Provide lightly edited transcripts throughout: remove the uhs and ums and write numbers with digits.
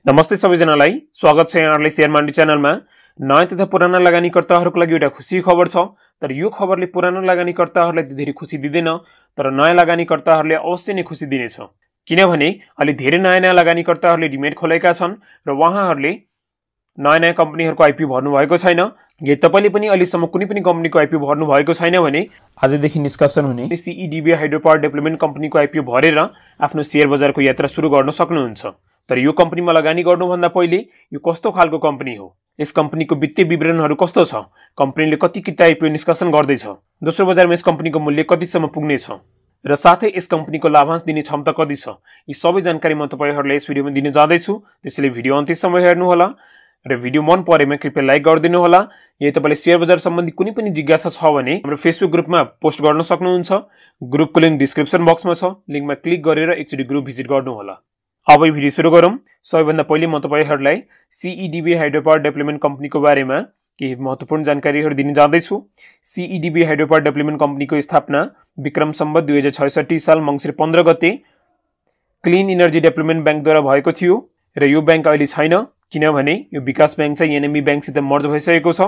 नमस्ते सबैजनालाई स्वागत छ यहाँहरुलाई शेयर मार्केट च्यानलमा। नयाँ तथा पुराना लगानीकर्ताहरुको लागि एउटा खुशी खबर छ, तर यो खबरले पुराना लगानीकर्ताहरुलाई धेरै खुशी दिदैन, तर नयाँ लगानीकर्ताहरुले अवश्य नै खुशी दिनेछ। किनभने अलि धेरै नयाँ लगानीकर्ताहरुले डिमेट खोलेका छन् र उहाँहरुले नयाँ कम्पनीहरुको आईपीओ भर्नु भएको छैन। यदि तपाईले पनि अहिलेसम्म कुनै पनि कम्पनीको आईपीओ भर्नु भएको छैन भने आजदेखि निष्कासन हुने सीईडीबी हाइड्रोपावर डेभलपमेन्ट कम्पनीको आईपीओ भरेर आफ्नो शेयर बजारको यात्रा सुरु गर्न सक्नुहुन्छ। तर यो कम्पनीमा लगानी गर्नुभन्दा पहिले यो कस्तो खालको कम्पनी हो, यस कम्पनीको वित्तीय विवरणहरू कस्तो छ, कम्पनीले कति किता आईपीओ निष्कासन गर्दैछ, दोस्रो बजारमा यस कम्पनीको मूल्य कतिसम्म पुग्नेछ र साथै यस कम्पनीको लाभांश दिने क्षमता कति छ, यी सबै जानकारी म तपाईहरुलाई यस भिडियोमा दिन जाँदैछु। त्यसैले भिडियो अन्त्यसम्म हेर्नु होला र भिडियो मन परेमा कृपया लाइक गरिदिनु होला। यदि तपाईले शेयर बजार सम्बन्धी कुनै पनि जिज्ञासा छ भने हाम्रो फेसबुक ग्रुपमा पोस्ट गर्न सक्नुहुन्छ। ग्रुपको लिंक डिस्क्रिप्सन बक्समा छ, लिंकमा क्लिक गरेर एकचोटी ग्रुप भिजिट गर्नु होला। अब यो भिडियो सुरु गरौँ। सबैभन्दा पहिले म तपाईहरुलाई सीईडीबी हाइड्रोपावर डेभलपमेन्ट कम्पनीको बारेमा केही महत्त्वपूर्ण जानकारीहरु दिन जाँदैछु। सीईडीबी हाइड्रोपावर डेभलपमेन्ट कम्पनीको स्थापना विक्रम सम्वत 2066 साल मंसिर 15 गते क्लीन एनर्जी डेभलपमेन्ट बैंकद्वारा भएको थियो र यो बैंक अहिले छैन, किनभने यो विकास बैंक चाहिँ एनएमई बैंकसित मर्ज भइसकेको छ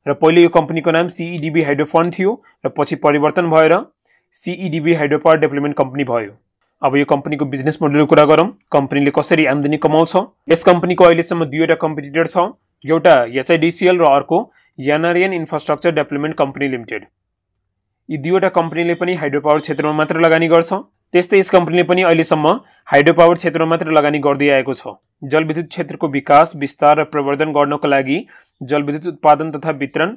र पहिले यो कम्पनीको नाम सीईडीबी हाइड्रो फन्ड थियो र पछि परिवर्तन भएर सीईडीबी हाइड्रोपावर डेभलपमेन्ट कम्पनी भयो। अब यो कम्पनीको बिजनेस मोडलको कुरा गरौँ। कम्पनीले कसरी आम्दानी कमाउँछ। यस कम्पनीको अहिलेसम्म दुईवटा कम्पिटिटर छ, एउटा एचआईडीसीएल र अर्को यानारियन इन्फ्रास्ट्रक्चर डेभलपमेन्ट कम्पनी लिमिटेड। यी दुईवटा कम्पनीले पनि हाइड्रोपावर क्षेत्रमा मात्र लगानी गर्छ। त्यस्तै यस कम्पनीले पनि अहिलेसम्म हाइड्रोपावर क्षेत्रमा मात्र लगानी गर्दै आएको छ। जलविद्युत क्षेत्रको विकास, विस्तार र प्रवर्धन गर्नको लागि जलविद्युत उत्पादन तथा वितरण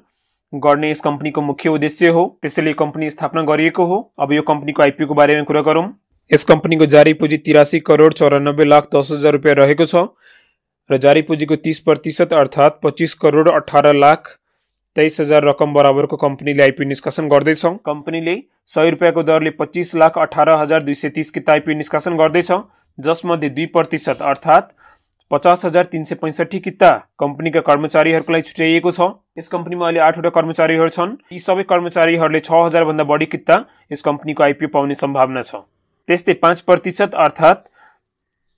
गर्ने यस कम्पनीको मुख्य उद्देश्य हो। त्यसैले कम्पनी स्थापना गरिएको हो। अब यो कम्पनीको आईपीओ को बारेमा कुरा गरौँ। यस कम्पनीको जारी पुँजी 83 करोड 94 लाख 10 हजार रुपैयाँ रहेको छ र जारी पुँजीको 30% अर्थात 25 करोड 18 लाख 23 हजार रकम बराबरको कम्पनीले आईपीओ निष्कासन गर्दैछ। कम्पनीले 100 रुपैयाँको दरले 25 लाख 18 हजार 230 किता आईपीओ निष्कासन गर्दैछ, जसमध्ये 2% अर्थात 50 हजार 365 किता कम्पनीका कर्मचारीहरुको लागि छुट्याइएको छ। यस कम्पनीमा अहिले 8 वटा कर्मचारीहरु छन्। यी सबै कर्मचारीहरुले 6000 भन्दा बढी किता यस कम्पनीको आईपीओ पाउने सम्भावना छ। त्यस्तै 5% अर्थात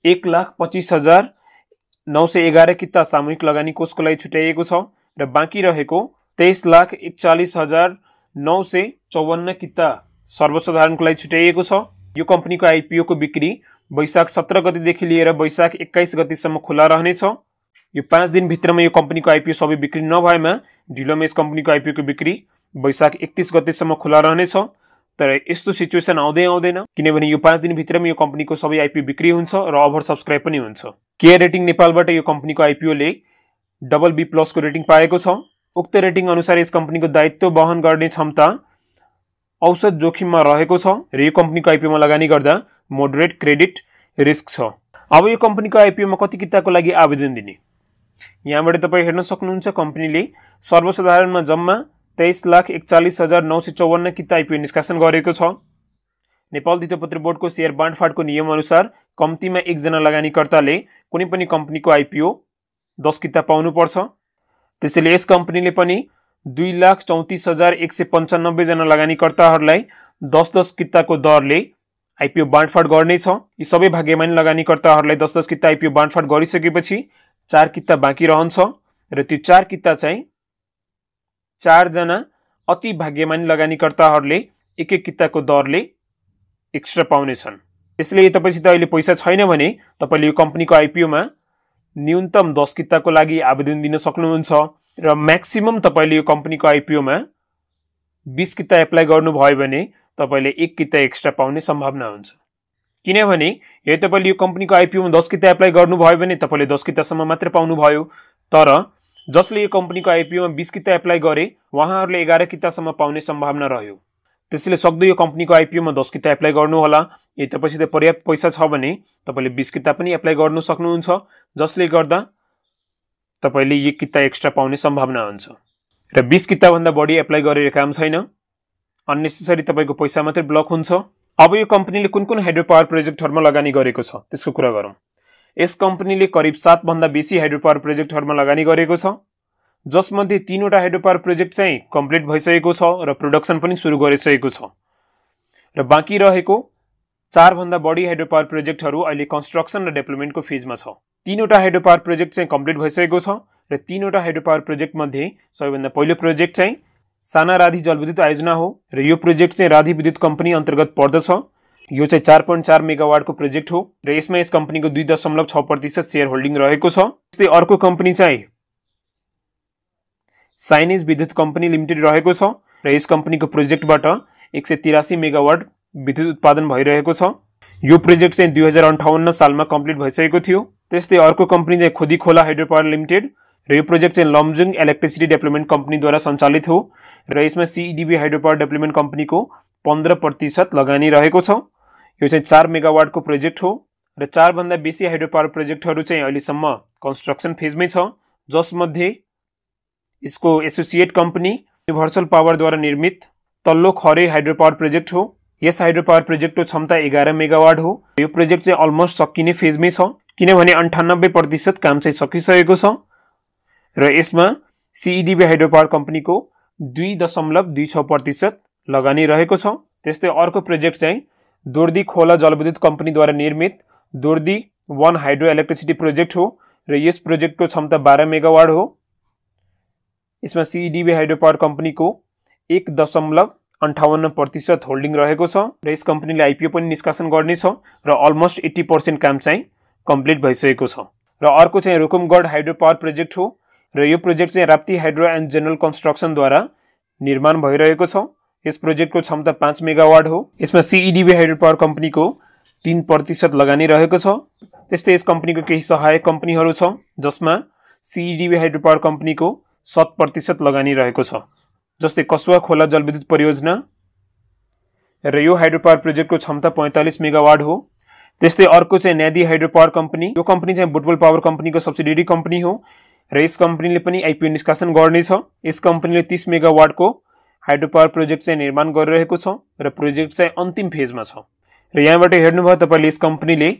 1,25,911 किता सामूहिक लगानी कोषको लागि छुट्याइएको छ र बाँकी रहेको 23,41,954 किता सर्वसाधारणको लागि छुट्याइएको छ। यो कम्पनीको आईपीओ को बिक्री वैशाख 17 गतेदेखि लिएर वैशाख 21 गतेसम्म खुला रहनेछ। यो 5 दिन भित्रमा यो कम्पनीको आईपीओ सबै बिक्री नभएमा ढिलोमा यस कम्पनीको आईपीओ को बिक्री वैशाख 31 गतेसम्म खुला रहनेछ। तर यस्तो सिचुएसन आउँदैन, किनभने यो 5 दिन भित्रमा यो कम्पनीको सबै आईपीओ बिक्री हुन्छ र ओभर सब्स्क्राइब पनि हुन्छ। केयर रेटिङ नेपालबाट यो कम्पनीको आईपीओ ले BB+ को रेटिङ पाएको छ। उक्त रेटिङ अनुसार यस कम्पनीको दायित्व वहन गर्ने क्षमता औसत जोखिममा रहेको छ र यो कम्पनीको आईपीओ मा लगानी गर्दा मोडरेट क्रेडिट रिस्क छ। अब यो कम्पनीको आईपीओ मा कति किताको लागि आवेदन दिने, यहाँबाट तपाई हेर्न सक्नुहुन्छ। कम्पनीले सर्वसाधारणमा जम्मा 23,41,954 किता आईपीओ निष्कासन गरेको छ। नेपाल धितोपत्र बोर्डको शेयर बाँडफाँडको नियम अनुसार कम्तीमा एकजना लगानीकर्ताले कुनै पनि कम्पनीको आईपीओ 10 किता पाउनुपर्छ। त्यसैले यस कम्पनीले पनि 2,34,195 जना लगानीकर्ताहरूलाई 10-10 किताको दरले आईपीओ बाँडफाँड गर्नेछ। यी सबै भाग्यमानी लगानीकर्ताहरूलाई 10-10 किता आईपीओ बाँडफाँड गरिसकेपछि 4 किता बाँकी रहन्छ र त्यो 4 किता चाहिँ 4 जना अति भाग्यमानी लगानीकर्ताहरूले 1-1 किताको दरले एक्स्ट्रा पाउनेछन्। त्यसैले तपाईसित अहिले पैसा छैन भने तपाईले यो कम्पनीको आईपीओ मा न्यूनतम 10 किताको लागि आवेदन दिन सक्नुहुन्छ र म्याक्सिमम तपाईले यो कम्पनीको आईपीओ मा 20 किता एप्लाई गर्नुभयो भने तपाईले 1 किता एक्स्ट्रा पाउने सम्भावना हुन्छ। किनभने यदि तपाईले यो कम्पनीको आईपीओ मा 10 किता एप्लाई गर्नुभयो भने तपाईले 10 कितासम्म मात्र पाउनु भयो, तर जसले यो कम्पनीको आईपीओ मा 20 किता एप्लाई गरे उहाँहरूले 11 कितासम्म पाउने सम्भावना रह्यो। त्यसैले सक्दो यो कम्पनीको आईपीओ मा 10 किता एप्लाई गर्नु होला। यदि तपाईसित पर्याप्त पैसा छ भने तपाईले 20 किता पनि एप्लाई गर्न सक्नुहुन्छ, जसले गर्दा तपाईले 1 किता एक्स्ट्रा पाउने सम्भावना हुन्छ र 20 किता भन्दा बढी एप्लाई गरेर काम छैन, अननेसेसरी तपाईको पैसा मात्र ब्लक हुन्छ। अब यो कम्पनीले कुन हाइड्रोपावर प्रोजेक्टहरुमा लगानी गरेको छ त्यसको कुरा गरौँ। यस कम्पनीले करिब 7 भन्दा बेसी हाइड्रोपावर प्रोजेक्टहरुमा लगानी गरेको छ, जसमध्ये 3 वटा हाइड्रोपावर प्रोजेक्ट चाहिँ कम्प्लिट भइसकेको छ र प्रोडक्सन पनि सुरु गरिसकेको छ र बाँकी रहेको 4 भन्दा बढी हाइड्रो पावर प्रोजेक्टहरू अहिले कन्स्ट्रक्सन र डेभलपमेन्टको फेजमा छ। 3वटा हाइड्रो पावर प्रोजेक्ट चाहिँ कम्प्लिट भइसकेको छ र 3वटा हाइड्रो पावर प्रोजेक्ट मध्ये सबैभन्दा पहिलो प्रोजेक्ट चाहिँ साना राधी जलविद्युत आयोजना हो र यो प्रोजेक्ट चाहिँ राधी विद्युत कम्पनी अन्तर्गत पर्दछ। यो चाहिँ 4.4 मेगावाटको प्रोजेक्ट हो र यसमा यस कम्पनीको 2.6% शेयर होल्डिङ रहेको छ। त्यस्तै अर्को कम्पनी चाहिँ साइनेज विद्युत कम्पनी लिमिटेड रहेको छ र यस कम्पनीको प्रोजेक्टबाट 183 मेगावाट विद्युत उत्पादन भइरहेको छ। यो प्रोजेक्ट चाहिँ 2058 सालमा कम्प्लिट भइसकेको थियो। त्यस्तै अर्को कम्पनी चाहिँ खोदी खोला हाइड्रो पावर लिमिटेड र यो प्रोजेक्ट चाहिँ लमजुङ इलेक्ट्रिसिटी डेभलपमेन्ट कम्पनीद्वारा सञ्चालित हो र यसमा CEDB हाइड्रो पावर डेभलपमेन्ट कम्पनीको 15% लगानी रहेको छ। यो चाहिँ 4 मेगावाटको प्रोजेक्ट हो र 4 भन्दा बेसी हाइड्रो पावर प्रोजेक्टहरू चाहिँ अहिलेसम्म कन्स्ट्रक्सन फेजमै छ, जसमध्ये यसको एसोसिएट कम्पनी युनिभर्सल पावरद्वारा निर्मित तल्लो खरे हाइड्रो पावर प्रोजेक्ट हो। यस हाइड्रो पावर प्रोजेक्टको क्षमता 11 मेगावाट हो। यो प्रोजेक्ट चाहिँ अलमोस्ट सकिने फेजमै छ किनभने 98% काम चाहिँ सकिसकेको छ र यसमा CEDB हाइड्रो पावर कम्पनीको 2.26% लगानी रहेको छ। त्यस्तै अर्को प्रोजेक्ट चाहिँ दोर्दी खोला जलविद्युत कम्पनीद्वारा निर्मित दोर्दी 1 हाइड्रो इलेक्ट्रिसिटी प्रोजेक्ट हो र यस प्रोजेक्टको क्षमता 12 मेगावाट हो। यसमा CEDB हाइड्रो पावर कम्पनीको 1.58% होल्डिङ रहेको छ र यस कम्पनीले IPO पनि निष्कासन गर्नेछ र अलमोस्ट 80% काम चाहिँ कम्प्लिट भइसकेको छ। र अर्को चाहिँ रुकुमगढ हाइड्रो पावर प्रोजेक्ट हो र यो प्रोजेक्ट चाहिँ राप्ती हाइड्रो एन्ड जनरल कन्स्ट्रक्सनद्वारा निर्माण भइरहेको छ। यस प्रोजेक्टको क्षमता 5 मेगावाट हो। यसमा CEDB हाइड्रो पावर कम्पनीको 3% लगानी रहेको छ। त्यस्तै यस कम्पनीको केही सहायक कम्पनीहरू छ जसमा CEDB हाइड्रो पावर कम्पनीको 7% लगानी रहेको छ, जस्तै कसुवा खोला जलविद्युत परियोजना र यो हाइड्रो पावर प्रोजेक्टको क्षमता 45 मेगावाट हो। त्यस्तै अर्को चाहिँ न्यादी हाइड्रो पावर कम्पनी। यो कम्पनी चाहिँ बुटवल पावर कम्पनीको सब्सिडियरी कम्पनी हो र यस कम्पनीले पनि IPO निष्कासन गर्नेछ। यस कम्पनीले 30 मेगावाटको हाइड्रो पावर प्रोजेक्ट चाहिँ निर्माण गरिरहेको छ र प्रोजेक्ट चाहिँ अन्तिम फेजमा छ। र यहाँबाट हेर्नुभयो तपाईले यस कम्पनीले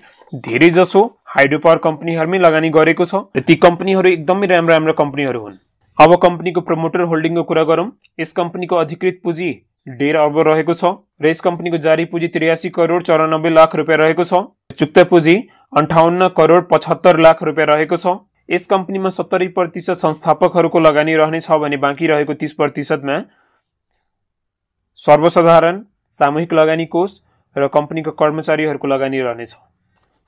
धेरै जसो हाइड्रो पावर कम्पनीहरुमै लगानी गरेको छ र ती कम्पनीहरु एकदमै राम्रो कम्पनीहरु हुन्। अब कम्पनीको प्रमोटर होल्डिङको कुरा गरौँ। यस कम्पनीको अधिकृत पुँजी 1.5 अर्ब रहेको छ र यस कम्पनीको जारी पुँजी 83 करोड 94 लाख रुपैयाँ रहेको छ। चुक्त पुँजी 58 करोड 75 लाख रुपैयाँ रहेको छ। यस कम्पनीमा 70% संस्थापकहरूको लगानी रहनेछ भने बाँकी रहेको 30% मा सर्वसाधारण, सामूहिक लगानी कोष र कम्पनीको कर्मचारीहरूको लगानी रहनेछ।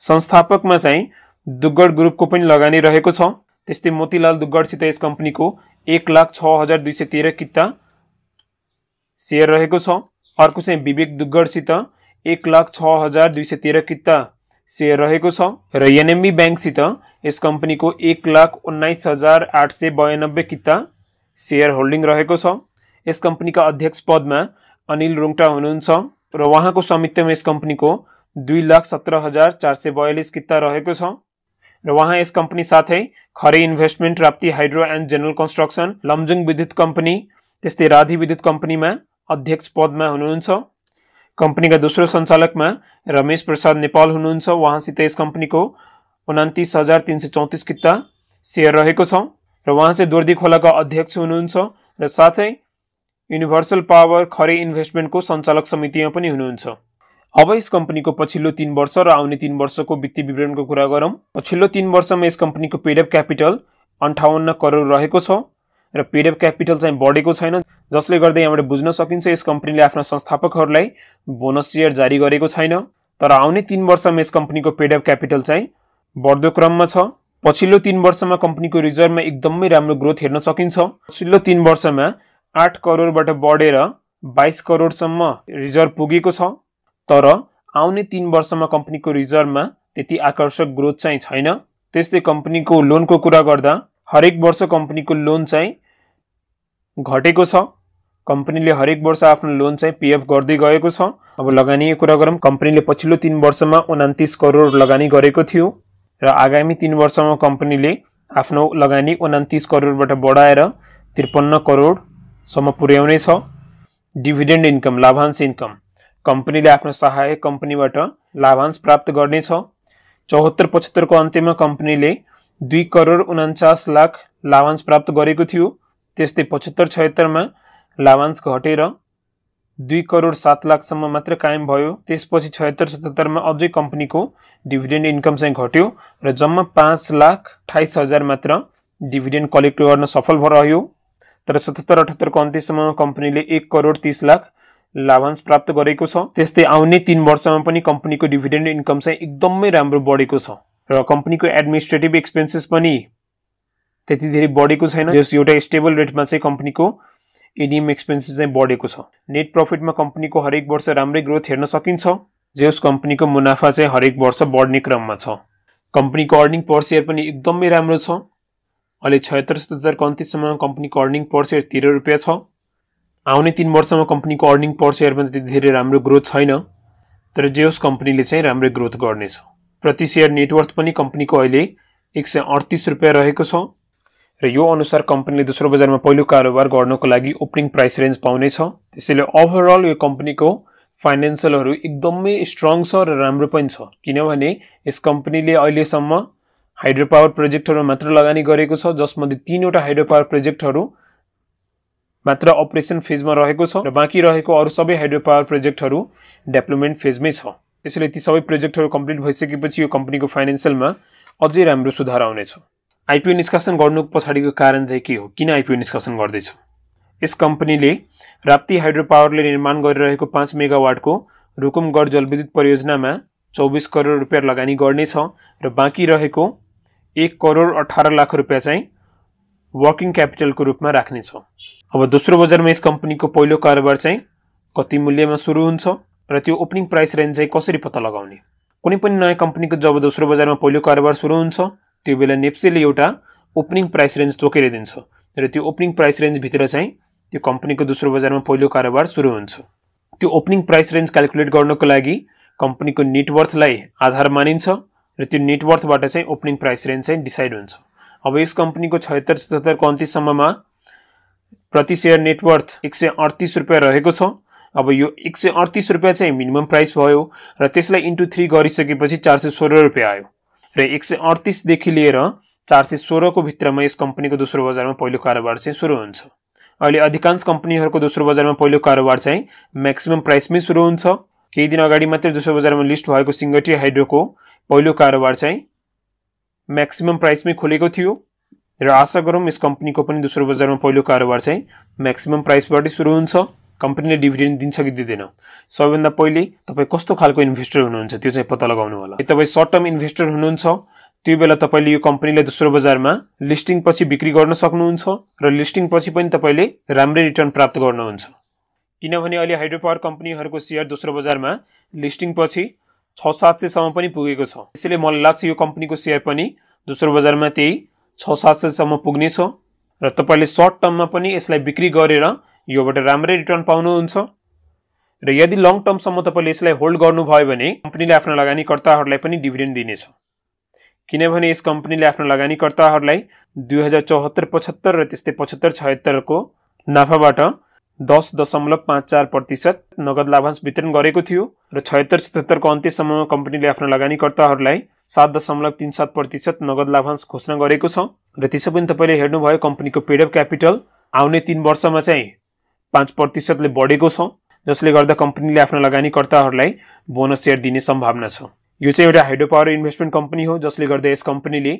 संस्थापकमा चाहिँ दुग्गड ग्रुपको पनि लगानी रहेको छ। त्यस्तै मोतीलाल दुग्गडसित यस कम्पनीको 1,06,213 किता शेयर रहेको छ। अर्को चाहिँ विवेक दुग्गडसित 1,06,213 किता शेयर रहेको छ र NMB बैंकसित यस कम्पनीको 1,19,892 किता शेयर होल्डिङ रहेको छ। यस कम्पनीका अध्यक्ष पदमा अनिल रुङटा हुनुहुन्छ र उहाँको स्वामित्वमा यस कम्पनीको 2,17,442 किता रहेको छ र उहाँ यस कम्पनी साथै Khare investment, Rapti hydro and general construction, Lamjung विद्युत कम्पनी, त्यस्तै राधी विद्युत कम्पनीमा अध्यक्ष पदमा हुनुहुन्छ। कम्पनीका दोस्रो सञ्चालकमा रमेश प्रसाद नेपाल हुनुहुन्छ। उहाँसित यस कम्पनीको 29,334 किता शेयर रहेको छ र उहाँ चाहिँ दोर्दी खोलाका अध्यक्ष हुनुहुन्छ र साथै युनिभर्सल पावर खरे इन्भेस्टमेन्टको सञ्चालक समितिमा पनि हुनुहुन्छ। अब यस कम्पनीको पछिल्लो 3 वर्ष र आउने 3 वर्षको वित्तीय विवरणको कुरा गरौँ। पछिल्लो 3 वर्षमा यस कम्पनीको पेड अप क्यापिटल 58 करोड रहेको छ र पेड अप क्यापिटल चाहिँ बढेको छैन, जसले गर्दा यहाँबाट बुझ्न सकिन्छ यस कम्पनीले आफ्ना संस्थापकहरूलाई बोनस शेयर जारी गरेको छैन। तर आउने 3 वर्षमा यस कम्पनीको पेड अप क्यापिटल चाहिँ बढ्दो क्रममा छ। पछिल्लो 3 वर्षमा कम्पनीको रिजर्भमा एकदमै राम्रो ग्रोथ हेर्न सकिन्छ। पछिल्लो 3 वर्षमा 8 करोडबाट बढेर 22 करोडसम्म रिजर्भ पुगेको छ। तर आउने 3 वर्षमा कम्पनीको रिजर्भमा त्यति आकर्षक ग्रोथ चाहिँ छैन। त्यस्तै कम्पनीको लोनको कुरा गर्दा हरेक वर्ष कम्पनीको लोन चाहिँ घटेको छ। कम्पनीले हरेक वर्ष आफ्नो लोन चाहिँ पे अफ गर्दै गएको छ। अब लगानीको कुरा गरौँ। कम्पनीले पछिल्लो 3 वर्षमा 29 करोड लगानी गरेको थियो र आगामी 3 वर्षमा कम्पनीले आफ्नो लगानी 29 करोडबाट बढाएर 53 करोड सम्म पुर्याउने छ। डिभिडेन्ड इन्कम, लाभांश इन्कम, कम्पनीले आफ्नो सहायक कम्पनीबाट लाभांश प्राप्त गर्नेछ। 74-75 को अन्त्यमा कम्पनीले 2 करोड 49 लाख लाभांश प्राप्त गरेको थियो। त्यस्तै 75-76 मा लाभांश घटेर 2 करोड 7 लाखसम्म मात्र कायम भयो। त्यसपछि 76-77 मा अझै कम्पनीको डिभिडेन्ड इन्कम चाहिँ घट्यो र जम्मा 5,28,000 मात्र डिभिडेन्ड कलेक्ट गर्न सफल रह्यो। तर 77-78 को अन्त्यसम्म कम्पनीले 1 करोड 30 लाख लाभांश प्राप्त गरेको छ। त्यस्तै आउने 3 वर्षमा पनि कम्पनीको डिभिडेन्ड इन्कम चाहिँ एकदमै राम्रो बढेको छ र कम्पनीको एडमिनिस्ट्रेटिभ एक्सपेन्सेस पनि त्यति धेरै बढेको छैन। जस एउटा स्टेबल रेटमा चाहिँ कम्पनीको एडीएम एक्सपेन्सेस चाहिँ बढेको छ। नेट प्रॉफिटमा कम्पनीको हरेक वर्ष राम्रै ग्रोथ हेर्न सकिन्छ। जस कम्पनीको मुनाफा चाहिँ हरेक वर्ष बढ्ने क्रममा छ। कम्पनीको अर्निङ पर शेयर पनि एकदमै राम्रो छ। अहिले 76-77 को अन्त्यसम्म कम्पनीको अर्निङ पर शेयर 13 रुपैयाँ छ। आउने 3 वर्षमा कम्पनीको अर्निङ पर शेयरमा त्यति धेरै राम्रो ग्रोथ छैन, तर जेस कम्पनीले चाहिँ राम्रो ग्रोथ गर्नेछ। प्रति शेयर नेटवर्थ पनि कम्पनीको अहिले 138 रुपैयाँ रहेको छ र यो अनुसार कम्पनीले दोस्रो बजारमा पहिलो कारोबार गर्नको लागि ओपनिङ प्राइस रेन्ज पाउनेछ। त्यसैले ओभरअल यो कम्पनीको फाइनान्शियलहरु एकदमै स्ट्रङ छ र राम्रो पनि छ, किनभने यस कम्पनीले अहिलेसम्म हाइड्रो पावर प्रोजेक्टहरुमा मात्र लगानी गरेको छ, जसमध्ये 3 वटा हाइड्रो पावर प्रोजेक्टहरु मात्र अपरेसन फेजमा रहेको छ र बाँकी रहेको अरु सबै हाइड्रो पावर प्रोजेक्टहरु डेभलपमेन्ट फेजमै छ। त्यसैले ती सबै प्रोजेक्टहरु कम्प्लिट भइसकेपछि यो कम्पनीको फाइनान्शियलमा अझै राम्रो सुधार आउनेछ। आईपीओ निष्कासन गर्नुको पछाडीको कारण चाहिँ के हो, किन आईपीओ निष्कासन गर्दैछ? यस कम्पनीले राप्ती हाइड्रो पावरले निर्माण गरिरहेको 5 मेगावाटको रुकुमगढ जलविद्युत परियोजनामा 24 करोड रुपैयाँ लगानी गर्नेछ र बाँकी रहेको 1 करोड 18 लाख रुपैयाँ चाहिँ वर्किङ क्यापिटलको रूपमा राख्नेछ। अब दोस्रो बजारमा यस कम्पनीको पहिलो कारोबार चाहिँ कति मूल्यमा सुरु हुन्छ र त्यो ओपनिङ प्राइस रेन्ज चाहिँ कसरी पत्ता लगाउने? कुनै पनि नयाँ कम्पनीको जब दोस्रो बजारमा पहिलो कारोबार सुरु हुन्छ, त्यो बेला नेप्सेले एउटा ओपनिङ प्राइस रेन्ज तोकेर दिन्छ र त्यो ओपनिङ प्राइस रेन्ज भित्र चाहिँ त्यो कम्पनीको दोस्रो बजारमा पहिलो कारोबार सुरु हुन्छ। त्यो ओपनिङ प्राइस रेन्ज क्याल्कुलेट गर्नको लागि कम्पनीको नेटवर्थलाई आधार मानिन्छ र त्यो नेटवर्थबाट चाहिँ ओपनिङ प्राइस रेन्ज चाहिँ डिसाइड हुन्छ। अब यस कम्पनीको 76-77 को अन्त्यसम्ममा प्रति शेयर नेटवर्थ 138 रुपैयाँ रहेको छ। अब यो 138 रुपैयाँ चाहिँ मिनिमम प्राइस भयो र त्यसलाई इन्टु 3 गरिसकेपछि 416 रुपैयाँ आयो र 138 देखि लिएर 416 को भित्रमा यस कम्पनीको दोस्रो बजारमा पहिलो कारोबार चाहिँ सुरु हुन्छ। अहिले अधिकांश कम्पनीहरुको दोस्रो बजारमा पहिलो कारोबार चाहिँ म्याक्सिमम प्राइसमै सुरु हुन्छ। केही दिन अगाडि मात्र दोस्रो बजारमा लिस्ट भएको सिंगटी हाइड्रोको पहिलो कारोबार चाहिँ म्याक्सिमम प्राइसमै खोलेको थियो र आशा गरौँ यस कम्पनीको पनि दोस्रो बजारमा पहिलो कारोबार चाहिँ म्याक्सिमम प्राइसबाटै सुरु हुन्छ। कम्पनीले डिभिडेन्ड दिन्छ कि दिँदैन, सबैभन्दा पहिले तपाई कस्तो खालको इन्भेस्टर हुनुहुन्छ त्यो चाहिँ पत्ता लगाउनु होला। तपाई सर्ट टर्म इन्भेस्टर हुनुहुन्छ, त्यो बेला तपाईले यो कम्पनीलाई दोस्रो बजारमा लिस्टिङ पछि बिक्री गर्न सक्नुहुन्छ र लिस्टिङ पछि पनि तपाईले राम्रै रिटर्न प्राप्त गर्नुहुन्छ, किनभने अहिले हाइड्रो पावर कम्पनीहरुको शेयर दोस्रो बजारमा लिस्टिङ पछि 600-700 सम्म पनि पुगेको छ। त्यसैले मलाई लाग्छ यो कम्पनीको शेयर पनि दोस्रो बजारमा त्यही 600-700 सम्म पुग्नेछ र तपाईले सर्ट टर्ममा पनि यसलाई बिक्री गरेर योबाट राम्रै रिटर्न पाउनुहुन्छ र यदि लङ टर्म सम्म तपाईले यसलाई होल्ड गर्नुभयो भने कम्पनीले आफ्ना लगानीकर्ताहरुलाई पनि डिभिडेन्ड दिनेछ, किनभने यस कम्पनीले आफ्ना लगानीकर्ताहरुलाई 2074-75 र त्यस्तै 75-76 को नाफाबाट 10.54% नगद लाभांश वितरण गरेको थियो र 76-77 को अन्त्यसम्म कम्पनीले आफ्ना लगानीकर्ताहरुलाई 7.37% नगद लाभांश घोषणा गरेको छ र त्यसै पनि तपाईले हेर्नुभयो कम्पनीको पेड अप क्यापिटल आउने 3 वर्षमा चाहिँ 5% ले बढेको छ, जसले गर्दा कम्पनीले आफ्ना लगानीकर्ताहरुलाई बोनस शेयर दिने सम्भावना छ। यो चाहिँ एउटा हाइड्रो पावर इन्भेस्टमेन्ट कम्पनी हो, जसले गर्दा यस कम्पनीले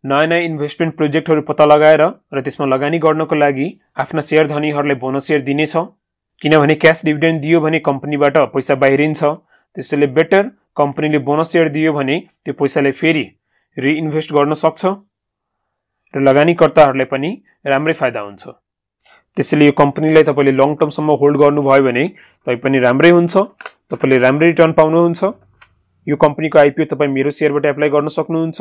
नयाँ इन्भेस्टमेन्ट प्रोजेक्टहरु पत्ता लगाएर र त्यसमा लगानी गर्नको लागि आफ्ना शेयर धनीहरुलाई बोनस शेयर दिनेछ, किनभने क्याश डिभिडेन्ड दियो भने कम्पनीबाट पैसा बाहिरिन्छ। त्यसैले बेटर कम्पनीले बोनस शेयर दियो भने त्यो पैसालाई फेरि रिइन्भेस्ट गर्न सक्छ र लगानीकर्ताहरुलाई पनि राम्रै फाइदा हुन्छ। त्यसैले यो कम्पनीलाई तपाईले लङ टर्म सम्म होल्ड गर्नुभयो भने तपाई पनि राम्रै हुन्छ, तपाईले राम्रै रिटर्न पाउनुहुन्छ। यो कम्पनीको आईपीओ तपाई मेरो शेयरबाट एप्लाई गर्न सक्नुहुन्छ।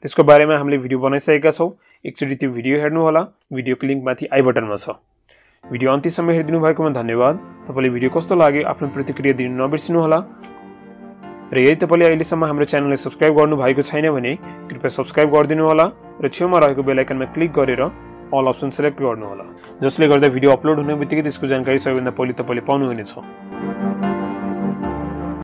त्यसको बारेमा हामीले भिडियो बनाइसकेका छौं, एकचोटी त्यो भिडियो हेर्नु होला, भिडियोको लिंक माथि आई बटनमा छ। भिडियो अन्त्यसम्म हेरिदिनु भएकोमा धन्यवाद। तपाईले भिडियो कस्तो लाग्यो आफ्नो प्रतिक्रिया दिन नबिर्सनु होला र यदि तपाईले अहिलेसम्म हाम्रो च्यानललाई सब्स्क्राइब गर्नु भएको छैन भने कृपया सब्स्क्राइब गरिदिनु होला र छेउमा रहेको बेल आइकनमा क्लिक गरेर अल अप्सन सिलेक्ट गर्नु होला, जसले गर्दा भिडियो अपलोड हुने बित्तिकै त्यसको जानकारी सबैभन्दा पहिले तपाईले पाउनुहुनेछ।